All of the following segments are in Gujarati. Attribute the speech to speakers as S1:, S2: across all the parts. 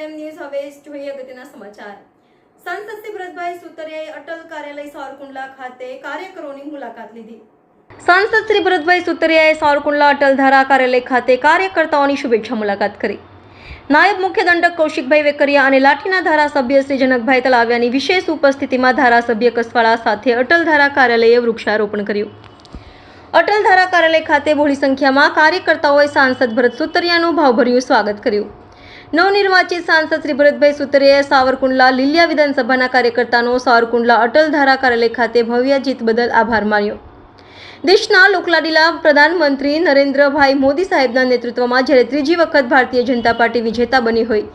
S1: ક્રાઇમ ન્યૂઝ હવે જોઈએ અગત્યના સમાચાર। સાંસદ શ્રી ભરતભાઈ સુતરિયાએ અટલ કાર્યાલય સાવરકુંડલા ખાતે કાર્યકરોની મુલાકાત લીધી। સાંસદ શ્રી ભરતભાઈ સુતરિયાએ સાવરકુંડલા અટલધારા કાર્યાલય ખાતે કાર્યકર્તાઓની શુભેચ્છા મુલાકાત કરી। નાયબ મુખ્ય દંડક કૌશિકભાઈ વેકરિયા અને લાઠીના ધારાસભ્ય શ્રી જનકભાઈ તલાવિયાની વિશેષ ઉપસ્થિતિમાં ધારાસભ્ય કસવાળા સાથે અટલધારા કાર્યાલયે વૃક્ષારોપણ કર્યું। અટલધારા કાર્યાલય ખાતે બહોળી સંખ્યામાં કાર્યકર્તાઓએ સાંસદ ભરત સુતરિયાનું ભાવભર્યું સ્વાગત કર્યું। નવનિર્વાચિત સાંસદ શ્રી ભરતભાઈ સુતરિયાએ સાવરકુંડલા લીલિયા વિધાનસભાના કાર્યકર્તાનો સાવરકુંડલા અટલધારા કાર્યાલય ખાતે ભવ્ય જીત બદલ આભાર માન્યો। દેશના લોકલાડીલા પ્રધાનમંત્રી નરેન્દ્રભાઈ મોદી સાહેબના નેતૃત્વમાં જ્યારે ત્રીજી વખત ભારતીય જનતા પાર્ટી વિજેતા બની હોય,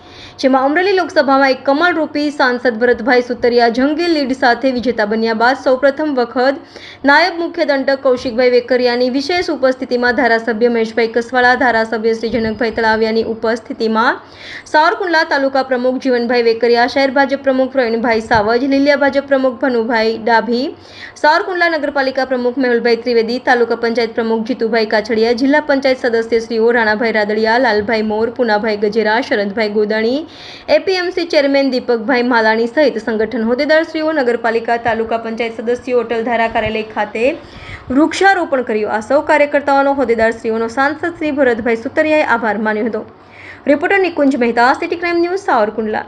S1: જેમાં અમરેલી લોકસભામાં એક કમળરૂપી સાંસદ ભરતભાઈ સુતરિયા જંગી લીડ સાથે વિજેતા બન્યા બાદ સૌપ્રથમ વખત નાયબ મુખ્ય દંડક કૌશિકભાઈ વેકરિયાની વિશેષ ઉપસ્થિતિમાં ધારાસભ્ય મહેશભાઈ કસવાળા, ધારાસભ્ય શ્રી જનકભાઈ તલાવિયાની ઉપસ્થિતિમાં સાવરકુંડલા તાલુકા પ્રમુખ જીવનભાઈ વેકરિયા, શહેર ભાજપ પ્રમુખ પ્રવીણભાઈ સાવજ, લીલિયા ભાજપ પ્રમુખ ભનુભાઈ ડાભી, સાવરકુંડલા નગરપાલિકા પ્રમુખ મેહુલભાઈ ત્રિવેદી, તાલુકા પંચાયત પ્રમુખ જીતુભાઈ કાછડિયા, જિલ્લા પંચાયત સદસ્યશ્રીઓ રાણાભાઈ રાદડિયા, લાલભાઈ મોર, પુનાભાઈ ગજેરા, શરદભાઈ ગોદાણી, એપીએમસી ચેરમેન દીપકભાઈ માલાણી સહિત સંગઠન હોદ્દેદારશ્રીઓ, નગરપાલિકા તાલુકા પંચાયત સદસ્યો અટલધારા કાર્યાલય ખાતે વૃક્ષારોપણ કર્યું। આ સૌ કાર્યકર્તાઓનો હોદ્દેદારશ્રીઓનો સાંસદ શ્રી ભરતભાઈ સુતરિયાએ આભાર માન્યો હતો। Reporter Nikunj Mehta, city crime news, Savarkundla.